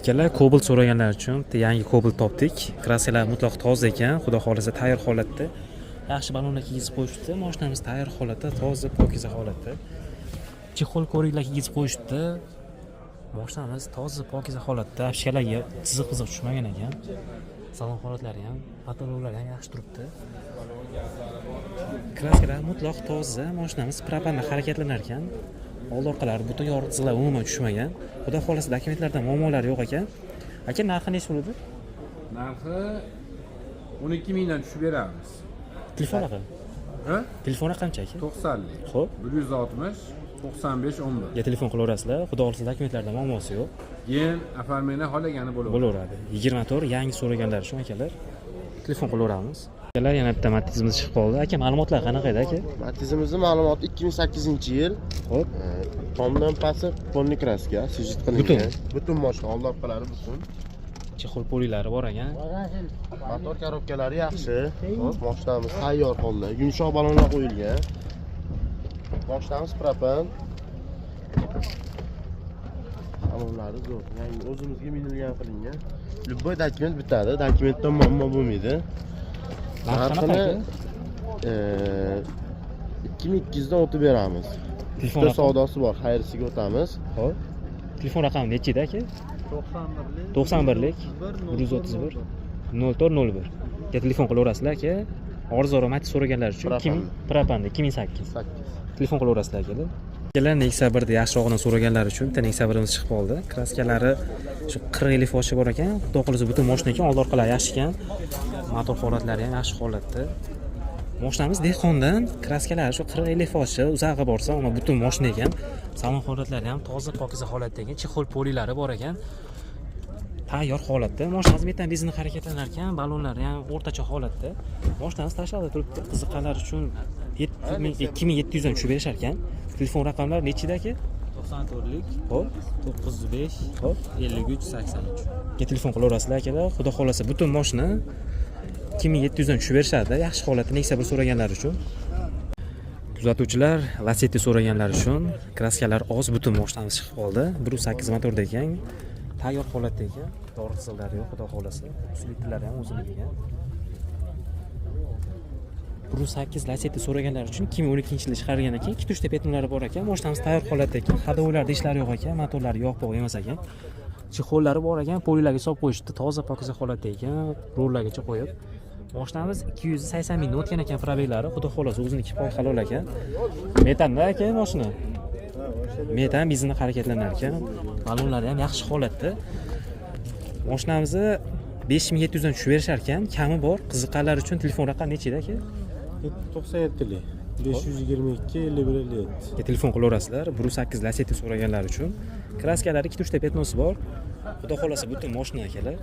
Akalar, Cobalt so'raganlar uchun yangi Cobalt topdik. Kraskalar mutlaq toza ekan, xudo xolasa tayyor holatda. Yaxshi balonlar kiygizib qo'yishdi. Mashinamiz tayyor holatda, toza, pokiza holatda. Chexol ko'riklar kiygizib qo'yishdi. Mashinamiz toza, pokiza holatda. Afishkalarga chiziq-chiziq tushmagan ekan. Salon holatlari ham, patologlar ham yaxshi turibdi. Kraskalar mutlaq toza, mashinamiz propanda harakatlanar ekan. Old orqalari butun yorug'lar umuman tushmagan. Xudo xolasa dokumentlarda muammolar yo'q ekan. Aka, narxi necha bo'ladi? Narxi 12 mingdan tushib beramiz. Telefon raqami? Ha? Telefon raqamchi aka? 90lik. Xo'p. 160 95 11. Ya telefon qilaverasizlar. Xudo xolasa dokumentlarda muammosi yo'q. Keyin afarmeni xohlagani bo'laveradi. Bo'laveradi. 24 yangi so'raganlar uchun akalar telefon qilaveramiz. Akalar, yana bitta Matizimiz chiqib qoldi. Aka, ma'lumotlar qanaqa edi aka? Matizimizning ma'lumoti 2008-yil. Xo'p. Tomdan pasti polni kraska, sujit qilingan. Butun mashina old orqalari butun. Chexol polilari bor ekan. Motor korobkalari yaxshi. Xo'p, mashinamiz tayyor holda. Yumshoq balonlar qo'yilgan. Mashinamiz propan. Balonlari zo'r. Ya'ni o'zimizga minilgan qilingan. Любой dokument bitadi. Dokumentdan muammo bo'lmaydi. Narxini 2200 dan o'tib beramiz. Telefon Bitta savdosi bor, xayrisiga o'tamiz. Xo'p. Telefon raqami necha edi aka? 91lik 131 0401. Ya telefon qilaverasizlar aka. Arzonroq Matiz so'raganlar uchun propanda 2008. Telefon qilaverasizlar akalar. Akalar, Nexia 1 da yaxshirog'idan so'raganlar uchun bitta Nexia 1imiz chiqib qoldi. Kraskalari shu 40 foshi bor ekan. Xudo xolasa butun mashina ekan, old orqalari yaxshi ekan. Motor holatlari ham yaxshi holatda. Mashinamiz dehqondan, kraskalari shu 40 foshi uzoqqa borsa, ammo butun mashina ekan. Salon holatlari ham toza, pokiza holatda ekan. Chexol polilari bor ekan. Tayyor holatda. Mashinamiz metan benzinda harakatlanar ekan, balonlari ham o'rtacha holatda. Mashinamiz tashqarida turibdi. Qiziqqanlar uchun 2700 dan tushib berishar ekan. Telefon raqamlari nechida aka? 94lik, Xo'p, 905, xo'p. 53, 83. Aka, telefon qilaverasizlar akalar. Xudo xolasa butun mashina 2700 dan tushib berishadi. Yaxshi holatda Nexia 1 so'raganlar uchun. Kuzatuvchilar, Lacetti so'raganlar uchun kraskalar oz, butun mashinamiz chiqib qoldi. 1.8 motorda ekan. Tayyor holatda ekan. Dori qizillari yo'q, xudo xolasa. Usilitlari ham o'zimizga ekan. 1.8 Lacetti so'raganlar uchun 2012-yilda chiqargan ekan. 2-3 ta petnolari bor ekan. Mashinamiz tayyor holatda ekan. Hadovoylarda ishlari yo'q ekan. Motorlari yo'q emas ekan. Chexollari bor ekan. Polilarga solib qo'yishdi. Toza, pokiza holatda ekan. Rollargacha qo'yib. Mashinamiz 280 mingdan o'tgan ekan probeglari. Xudo xolasa o'ziniki poy halol ekan. Metanda aka mashina. Metan benzinda harakatlanar ekan. Balonlari ham yaxshi holatda. Mashinamizni 5700 dan tushib berishar ekan. Kami bor. Qiziqqanlar uchun telefon raqami necha edi aka? 97lik, 522, 5157. Telefon qilaverasizlar. 1.8 Lacetti so'raganlar uchun. Kraskalari 2-3 ta petnosi bor. Xudo xolasa butun mashina akalar.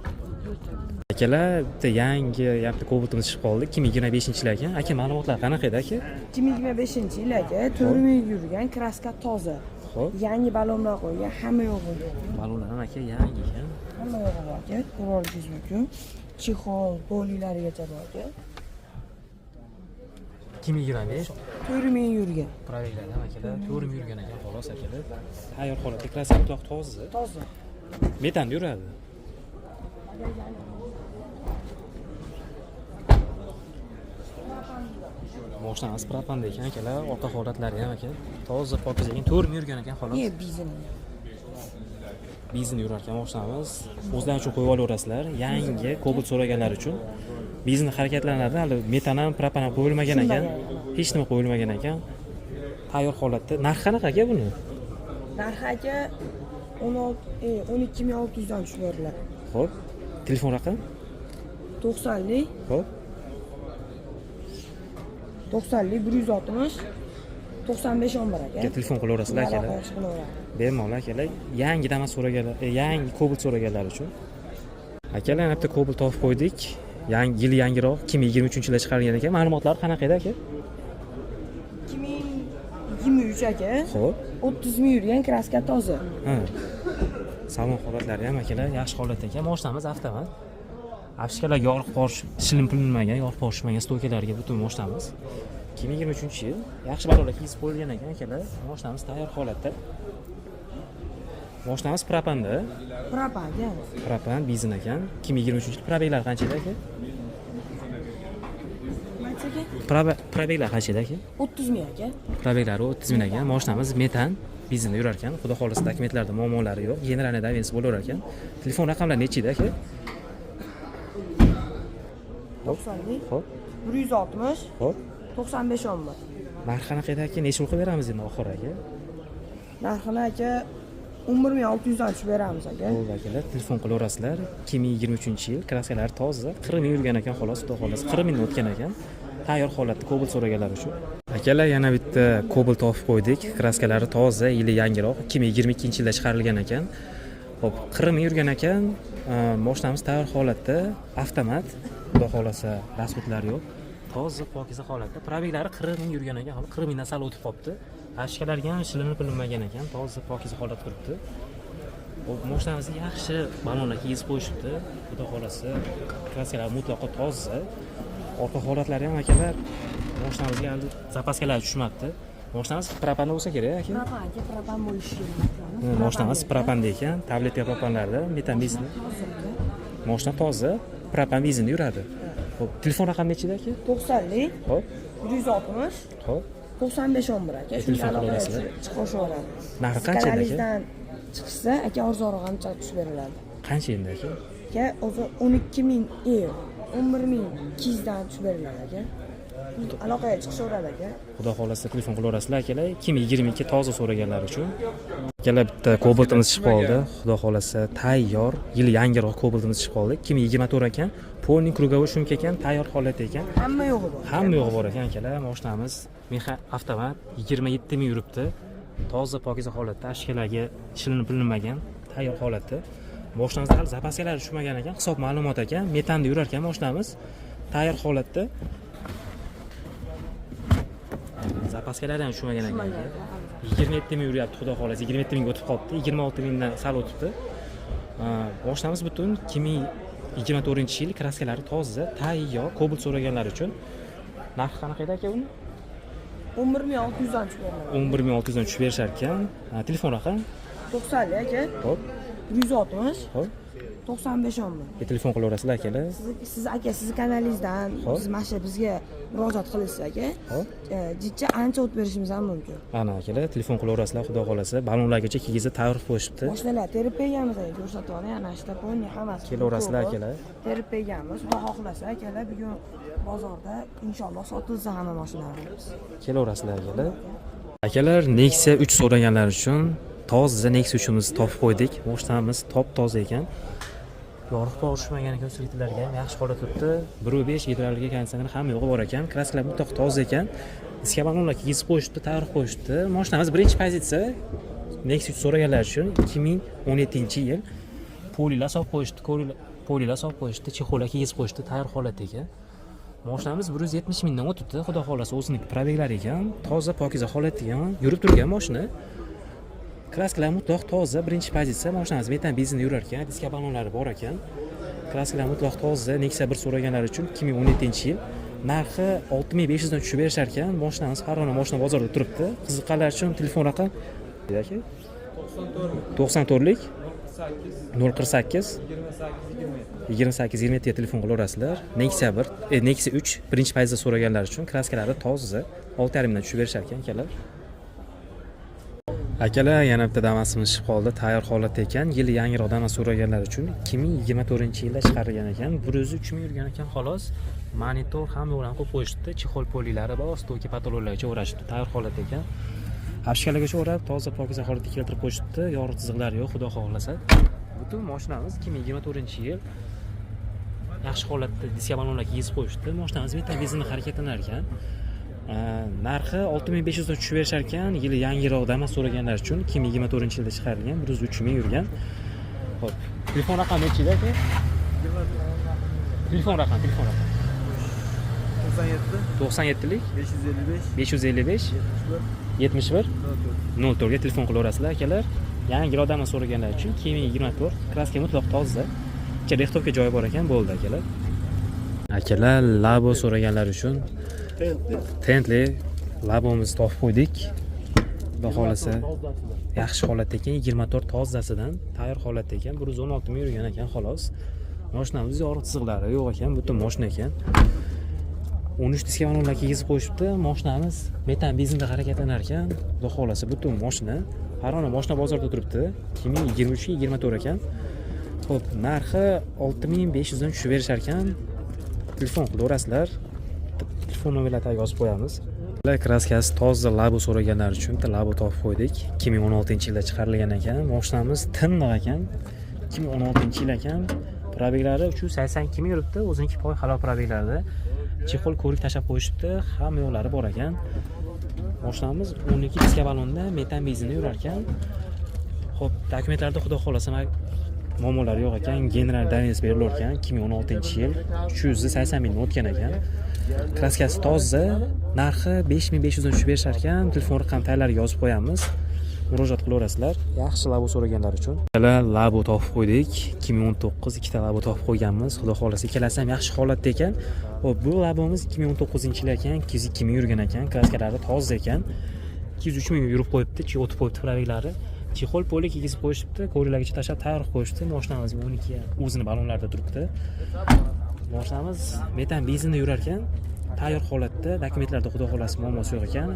Akalar, bitta yangi Cobaltimiz chiqib qoldi. 2025-yil ekan. Aka, ma'lumotlar qanaqa edi aka? 2025-yil aka, 4000 yurgan, kraska toza. Xo'p. Yangi balonlar qo'ygan, hamma yo'g'i. Balonlar ham aka yangi ekan. Hamma yo'g'i bor aka, ko'rishingiz mumkin. Chexol, polilarigacha bor aka. 2025 4000 yurgan. proyektlar ham akalar 4 yurgan ekan, xolos akalar. Tayyor holatda kraska mutlaq toza. Toza. Metanda yuradi. Mashinamiz propanda ekan akalar, orqa holatlari ham aka toza, pokiza ekan, 4 yurgan ekan, xolos. Bizim. Benzin yurar ekan mashinamiz. O'zlaring uchun qo'yib olaverasizlar. Yangi Cobalt so'raganlar uchun. Benzin harakatlanadi, hali metan ham, propan ham qo'yilmagan ekan. Hech nima qo'yilmagan ekan. Tayyor holatda. Narxi qanaqa aka buni? Narxi aka 12600 dan tushib beriladi. Xo'p. Telefon raqam? 90lik, Xo'p. 90lik 160 95 11 aka. Telefon qilaverasizlar akalar. Bemalol akalar. Yangi Damas so'raganlar, yangi Cobalt so'raganlar uchun. Akalar, yana bitta Cobalt topib qo'ydik. Yil yangiroq 2023-yilda chiqarilgan ekan. Ma'lumotlar qanaqa edi aka? 2023 aka. Xo'p. 30 ming yurgan, kraska toza. Ha. Salon holatlari ham akalar yaxshi holatda ekan. Mashinamiz avtomat. Afishkalar yorug' qorish, shilinmagan, yorug' qorishmagan stoykalarga butun mashinamiz. 2023-yil yaxshi balonlar kiygizib qo'yilgan ekan akalar. Mashinamiz tayyor holatda. Mashinamiz propanda. Propanga. Propan benzin ekan. 2023-yil probeglar qancha edi aka? Qanchaga? Probeglar qancha edi aka? 30 ming aka. Probeglari 30 ming ekan. Mashinamiz metan benzinda yurar ekan. Xudo xolisa dokumentlarda muammolari yo'q. Generalniy davensi bo'laverar ekan. Telefon raqamlari necha edi aka? 90 ming. Xo'p. 160. Xo'p. 95 11. Narx qanaqa edi aka? Necha qilib beramiz endi oxiri aka? Narxini aka 11600 dan tushib beramiz aka. Bo'ldi akalar, telefon qilaverasizlar. 2023-yil, kraskalari toza, 40 ming yurgan ekan xolos, xudo xolos 40 mingdan o'tgan ekan. Tayyor holatda Cobalt so'raganlar uchun. Akalar, yana bitta Cobalt topib qo'ydik. Kraskalari toza, yili yangiroq, 2022-yilda chiqarilgan ekan. Xo'p, 40 ming yurgan ekan. Mashinamiz tayyor holatda, avtomat, xudo xolasa rasxodlari yo'q. Toza, pokiza holatda. Probeglari 40 ming yurgan ekan, 40 mingdan sal o'tib qolibdi. Ashkalarga ham shilinib bilinmagan ekan, toza, pokiza holatda turibdi. Mashinamizni yaxshi balonlar kiygizib qo'yishibdi. Xudo xolasa, kraskalar mutlaqo toza. Orqa holatlari ham akalar, mashinamizga hali zapaskalar tushmabdi. Mashinamiz propanda bo'lsa kerak aka. Propan bo'lishi kerak. Mashinamiz propanda ekan, tabletka propanlarda metan benzin. Mashina toza, propan benzinda yuradi. Xo'p, telefon raqami necha edi aka? 90lik. Xo'p. 160. Xo'p. 95 11 aka. Telefon qilaverasizlar. Chiqishaveradi. Narxi qancha edi aka? Chiqsa aka arzonroq ham tushib beriladi. Qancha endi aka? Aka, o'zi 12 ming 11.200 dan tushib beriladi aka. Aloqaga chiqishaveradi aka. Xudo xolasa telefon qilaverasizlar akalar. 2022 toza so'raganlar uchun. Akalar, bitta Cobaltimiz chiqib qoldi. Xudo xolasa tayyor, yili yangiroq Cobaltimiz chiqib qoldi. 2024 ekan. Polning krugovый shumka ekan, tayyor holatda ekan. Hamma yo'g'i bor. Hamma yo'g'i bor ekan akalar. Mashinamiz mexa avtomat 27 ming yuribdi. Toza, pokiza holatda, ashkalarga shilinib bilinmagan, tayyor holatda. Mashinamizda hali zapaskalar tushmagan ekan, hisob ma'lumot ekan. Metanda yurar ekan mashinamiz. Tayyor holatda. Zapaskalar ham tushmagan ekan. 27 ming yuryapti, xudo xolasa 27 ming o'tib qolibdi. 26 mingdan sal o'tibdi. Mashinamiz butun 2024-yil, kraskalari toza, tayyor, Cobalt so'raganlar uchun. Narxi qanaqa edi aka uni? 11600 dan tushib beriladi. 11600 dan tushib berishar ekan. Telefon raqam? 90lik aka. Xo'p. 160. Xo'p. 95 11. Telefon qilaverasizlar akalar. Siz aka, siz kanalingizdan siz mana shu bizga murojaat qilasiz aka. Jicha ancha o't berishimiz ham mumkin. Ana akalar, telefon qilaverasizlar, xudo xolasa. Balonlargacha kiygizib tayyor qo'yishibdi. Mashinalar terib qo'yganmiz aka, ko'rsatib oling, ana shunda ponni hammasi. Kelaverasizlar akalar. Terib qo'yganmiz. Xudo xohlasa akalar, bugun bozorda inshaalloh sotilsa hamma mashinalarimiz. Kelaverasizlar akalar. Akalar, Nexia 3 so'raganlar uchun toza Nexia 3imizni topib qo'ydik. Mashinamiz top-toza ekan. Yorug' pog'ishmagan ekan, svetlarga ham yaxshi holatda turibdi. 1.5 gidravlika konditsioner hamma yo'g'i bor ekan. Kraskalar mutlaq toza ekan. Diska balonlar kiygizib qo'yishibdi, tayyor qo'yishibdi. Mashinamiz birinchi pozitsiya. Nexia 3 so'raganlar uchun 2017-yil polilar solib qo'yishdi, polilar solib qo'yishdi, chexollar kiygizib qo'yishdi, tayyor holatda ekan. Mashinamiz 170 mingdan o'tibdi, xudo xolasa o'zining probeglari ekan, toza, pokiza holatda ekan, yurib turgan mashina. Kraskalar mutlaq toza, birinchi pozitsiya. Mashinamiz metan benzinda yurar ekan, diska balonlari bor ekan. Kraskalar mutlaq toza, Nexia 1 so'raganlar uchun 2017-yil. Narxi 6500 dan tushib berishar ekan. Mashinamiz Farg'ona mashina bozorida turibdi. Qiziqqanlar uchun telefon raqam aka 94lik 048 28 20 ga telefon qilaverasizlar. Nexia 1, Nexia 3 birinchi pozitsiya so'raganlar uchun kraskalari toza, 6.5 dan tushib berishar ekan akalar. Akalar, yana bitta Damas'imiz chiqib qoldi, tayyor holatda ekan. Yili yangiroq Damas so'raganlar uchun 2024-yilda chiqarilgan ekan. 103 ming yurgan ekan xolos. Monitor ham yo'lan qo'yib qo'yishdi, chexol polilari bor, stoki patologlargacha o'rashibdi, tayyor holatda ekan. Hapshkalargacha o'rab, toza, pokiza holatga keltirib qo'yishibdi. Yorug' chiziqlari yo'q, xudo xohlasa. Butun mashinamiz 2024-yil yaxshi holatda diska balonlar kiygizib qo'yishdi. Mashinamiz metan benzinda harakatlanar ekan. Narxi 6500 dan tushib berishar ekan. Yili yangiroq Damas so'raganlar uchun 2024-yilda chiqarilgan, 103 ming yurgan. Xo'p, telefon raqami necha edi aka? Telefon raqam. 97lik 555 71 04 ga telefon qilaverasizlar akalar. Yangiroq Damas so'raganlar uchun 2024 kraska mutlaq toza. Ichida rextovka joyi bor ekan, bo'ldi akalar. Akalar, Labo so'raganlar uchun Tentli Labomizni topib qo'ydik. xudo xohlasa yaxshi holatda ekan, 24 tozasidan tayyor holatda ekan, 116 ming yurgan ekan xolos. Mashinamiz yorug' chiziqlari yo'q ekan, butun mashina ekan. 13 diska balonlar kiygizib qo'yishibdi. Mashinamiz metan benzinda harakatlanar ekan. Xudo xohlasa butun mashina. Har ona mashina bozorda turibdi. 2023-24 ekan. Xo'p, narxi 6500 dan tushib berishar ekan. Telefon qilaverasizlar. Telefon nomerlarini yozib qo'yamiz. Kraskasi toza labo so'raganlar uchun bitta labo topib qo'ydik. 2016-yilda chiqarilgan ekan. Mashinamiz tindiq ekan. 2016-yil ekan. Probeglari 382 ming yuribdi. O'ziniki poy halol probeglarda. Chexol ko'rik tashab qo'yishibdi. Hamma yo'llari bor ekan. Mashinamiz 12 diska balonda metan benzinda yurar ekan. Xo'p, dokumentlarda xudo xolasa muammolar yo'q ekan. General Danis berilar ekan. 2016-yil 380 ming o'tgan ekan. Kraskasi toza, narxi 5500 dan tushib berishar ekan. Telefon raqamlariga yozib qo'yamiz. Murojaat qilaverasizlar. Yaxshi labo so'raganlar uchun. Ikkala labo topib qo'ydik. 2019 ikkita labo topib qo'yganmiz. Xudo xolasa ikkalasi ham yaxshi holatda ekan. Xo'p, bu labomiz 2019-yil ekan, 202 ming yurgan ekan, kraskalari toza ekan. 203 ming yurib qo'yibdi, o'tib qo'yibdi probeglari. Chexol poli kiygizib qo'yishibdi, ko'rilagicha tashab tayyor qilib qo'yishdi. Mashinamiz 12 o'zini balonlarda turibdi. Mashinamiz metan benzinda yurar ekan, tayyor holatda, dokumentlarda xudo xolasa muammosi yo'q ekan.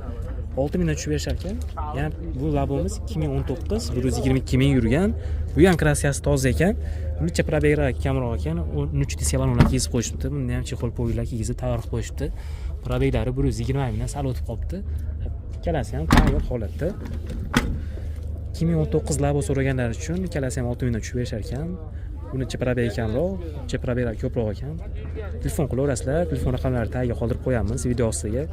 6 mingdan tushib berishar ekan. Yana bu labomiz 2019 122 ming yurgan. Bu ham kraskasi toza ekan. Buncha probeglar kamroq ekan. 13 diska balonlar kiygizib qo'yishibdi. Bunda ham chexol poylar kiygizib tayyor qilib qo'yishibdi. Probeglari 120 mingdan sal o'tib qolibdi. Ikkalasi ham tayyor holatda. 2019 labo so'raganlar uchun ikkalasi ham 6 mingdan tushib berishar ekan. Buncha probeg ekanroq, buncha probeglar ko'proq ekan. Telefon qilaverasizlar. Telefon raqamlarini tagiga qoldirib qo'yamiz video ostiga.